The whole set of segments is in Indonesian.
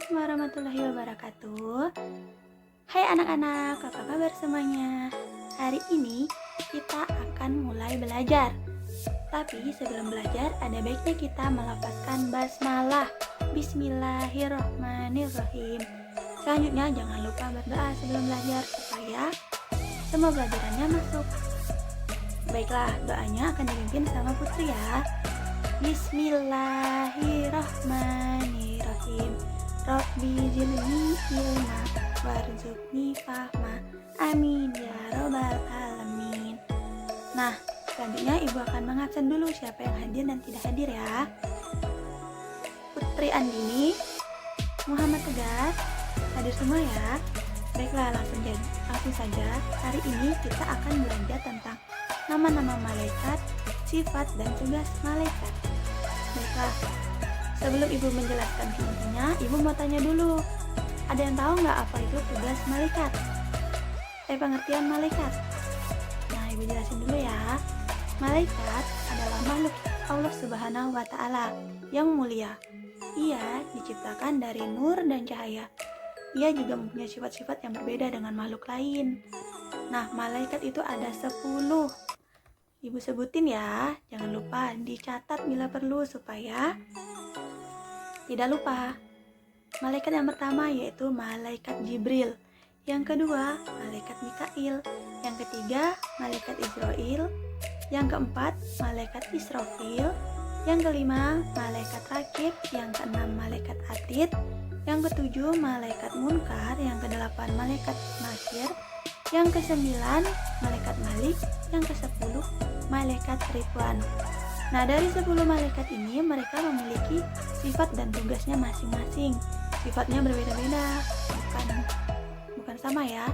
Assalamualaikum warahmatullahi wabarakatuh. Hai anak-anak, apa kabar semuanya? Hari ini kita akan mulai belajar. Tapi sebelum belajar, ada baiknya kita melafazkan basmalah. Bismillahirrohmanirrohim. Selanjutnya jangan lupa berdoa sebelum belajar supaya semua pelajarannya masuk. Baiklah, doanya akan dipimpin sama Putri ya. Bismillahirrohmanirrohim. Rabbi zidni ilma warzuqni fahma. Amin ya robbal alamin. Nah, selanjutnya ibu akan mengabsen dulu siapa yang hadir dan tidak hadir ya. Putri Andini, Muhammad Tegar, hadir semua ya. Baiklah, langsung saja. Hari ini kita akan belajar tentang nama-nama malaikat, sifat dan tugas malaikat. Baiklah, sebelum ibu menjelaskan intinya, ibu mau tanya dulu. Ada yang tahu nggak apa itu tugas malaikat? Pengertian malaikat. Nah, ibu jelasin dulu ya. Malaikat adalah makhluk Allah Subhanahu wa Ta'ala yang mulia. Ia diciptakan dari nur dan cahaya. Ia juga mempunyai sifat-sifat yang berbeda dengan makhluk lain. Nah, malaikat itu ada 10. Ibu sebutin ya, jangan lupa dicatat bila perlu supaya tidak lupa. Malaikat yang pertama yaitu malaikat Jibril. Yang kedua, malaikat Mikail. Yang ketiga, malaikat Israel. Yang keempat, malaikat Israfil. Yang kelima, malaikat Rakib. Yang keenam, malaikat Atid. Yang ketujuh, malaikat Munkar. Yang kedelapan, malaikat Nakir. Yang kesembilan, malaikat Malik. Yang kesepuluh, malaikat Ridwan. Nah, dari 10 malaikat ini mereka memiliki sifat dan tugasnya masing-masing. Sifatnya berbeda-beda, bukan sama ya.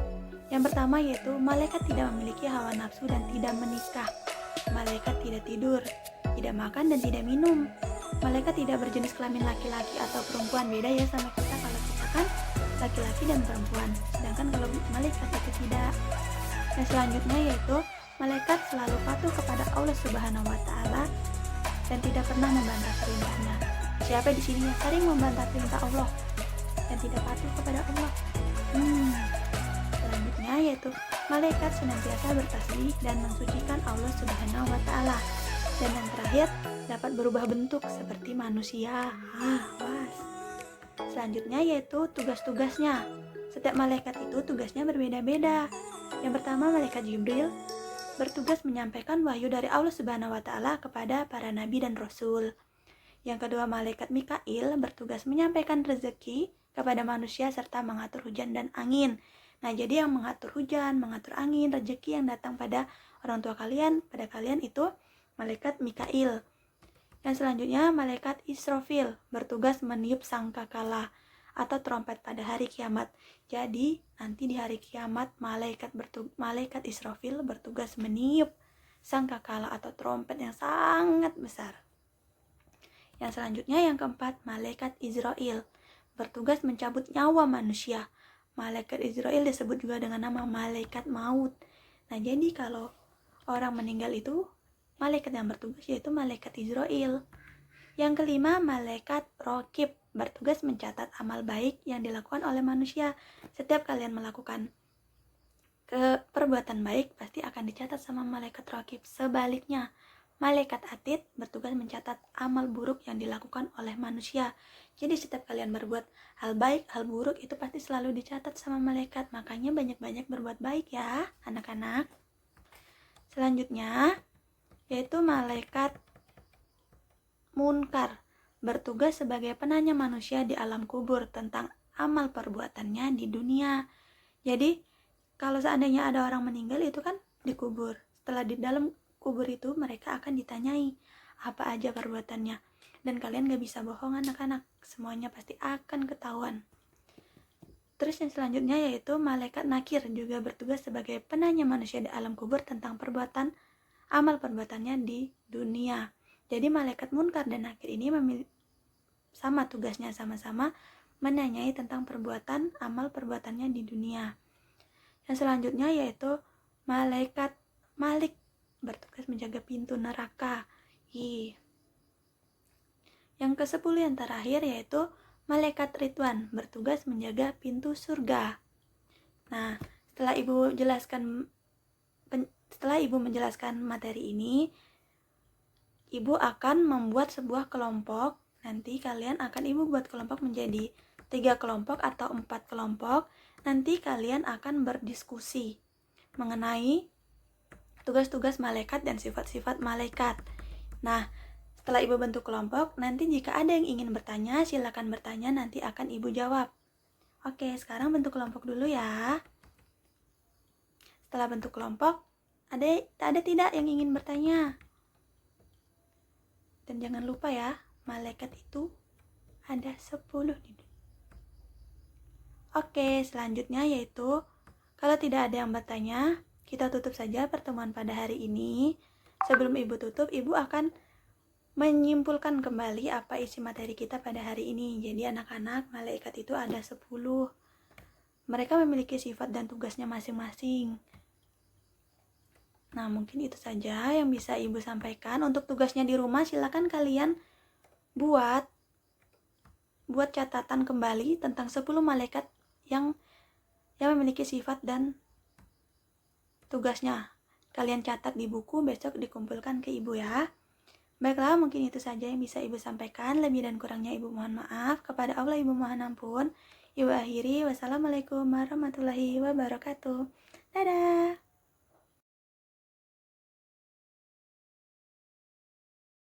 Yang pertama yaitu malaikat tidak memiliki hawa nafsu dan tidak menikah. Malaikat tidak tidur, tidak makan dan tidak minum. Malaikat tidak berjenis kelamin laki-laki atau perempuan, beda ya sama kita. Kalau kita kan laki-laki dan perempuan, sedangkan kalau malaikat itu tidak. Dan selanjutnya yaitu malaikat selalu patuh kepada Allah Subhanahu wa Ta'ala dan tidak pernah membantah perintahnya. Siapa di sini yang sering membantah perintah Allah dan tidak patuh kepada Allah? Selanjutnya yaitu malaikat senantiasa bertasbih dan mensucikan Allah Subhanahu wa Ta'ala. Dan yang terakhir, dapat berubah bentuk seperti manusia. Selanjutnya yaitu tugas-tugasnya. Setiap malaikat itu tugasnya berbeda-beda. Yang pertama, malaikat Jibril bertugas menyampaikan wahyu dari Allah Subhanahu wa Ta'ala kepada para nabi dan rasul. Yang kedua, malaikat Mikail bertugas menyampaikan rezeki kepada manusia serta mengatur hujan dan angin. Nah, jadi yang mengatur hujan, mengatur angin, rezeki yang datang pada orang tua kalian, pada kalian itu malaikat Mikail. Yang selanjutnya, malaikat Israfil bertugas meniup sangkakala atau trompet pada hari kiamat. Jadi, nanti di hari kiamat malaikat Israfil bertugas meniup sangkakala atau trompet yang sangat besar. Yang selanjutnya, yang keempat, malaikat Israel bertugas mencabut nyawa manusia. Malaikat Israel disebut juga dengan nama malaikat maut. Nah, jadi kalau orang meninggal itu malaikat yang bertugas yaitu malaikat Israel. Yang kelima, malaikat Rakib bertugas mencatat amal baik yang dilakukan oleh manusia. Setiap kalian melakukan perbuatan baik pasti akan dicatat sama malaikat Rakib. Sebaliknya, malaikat Atid bertugas mencatat amal buruk yang dilakukan oleh manusia. Jadi setiap kalian berbuat hal baik, hal buruk itu pasti selalu dicatat sama malaikat. Makanya banyak-banyak berbuat baik ya, anak-anak. Selanjutnya yaitu malaikat Munkar bertugas sebagai penanya manusia di alam kubur tentang amal perbuatannya di dunia. Jadi kalau seandainya ada orang meninggal itu kan dikubur. Setelah di dalam kubur itu mereka akan ditanyai apa aja perbuatannya. Dan kalian gak bisa bohong anak-anak, semuanya pasti akan ketahuan. Terus yang selanjutnya yaitu malaikat Nakir juga bertugas sebagai penanya manusia di alam kubur tentang amal perbuatannya di dunia. Jadi malaikat Munkar dan Nakir ini sama tugasnya, sama-sama menanyai tentang amal perbuatannya di dunia. Yang selanjutnya yaitu malaikat Malik bertugas menjaga pintu neraka. Yang ke-10 yang terakhir yaitu malaikat Ridwan bertugas menjaga pintu surga. Nah, setelah Ibu menjelaskan materi ini, Ibu akan membuat sebuah kelompok. Nanti kalian akan Ibu buat kelompok menjadi 3 kelompok atau 4 kelompok. Nanti kalian akan berdiskusi mengenai tugas-tugas malaikat dan sifat-sifat malaikat. Nah, setelah Ibu bentuk kelompok, nanti jika ada yang ingin bertanya, silakan bertanya, nanti akan Ibu jawab. Oke, sekarang bentuk kelompok dulu ya. Setelah bentuk kelompok, ada tidak yang ingin bertanya? Dan jangan lupa ya, malaikat itu ada 10 di dunia. Oke, selanjutnya yaitu, kalau tidak ada yang bertanya, kita tutup saja pertemuan pada hari ini. Sebelum Ibu tutup, Ibu akan menyimpulkan kembali apa isi materi kita pada hari ini. Jadi anak-anak, malaikat itu ada 10. Mereka memiliki sifat dan tugasnya masing-masing. Nah, mungkin itu saja yang bisa Ibu sampaikan. Untuk tugasnya di rumah, silakan kalian buat catatan kembali tentang 10 malaikat yang memiliki sifat dan tugasnya. Kalian catat di buku, besok dikumpulkan ke Ibu ya. Baiklah, mungkin itu saja yang bisa Ibu sampaikan. Lebih dan kurangnya Ibu mohon maaf. Kepada Allah Ibu mohon ampun. Ibu akhiri, wassalamualaikum warahmatullahi wabarakatuh. Dadah.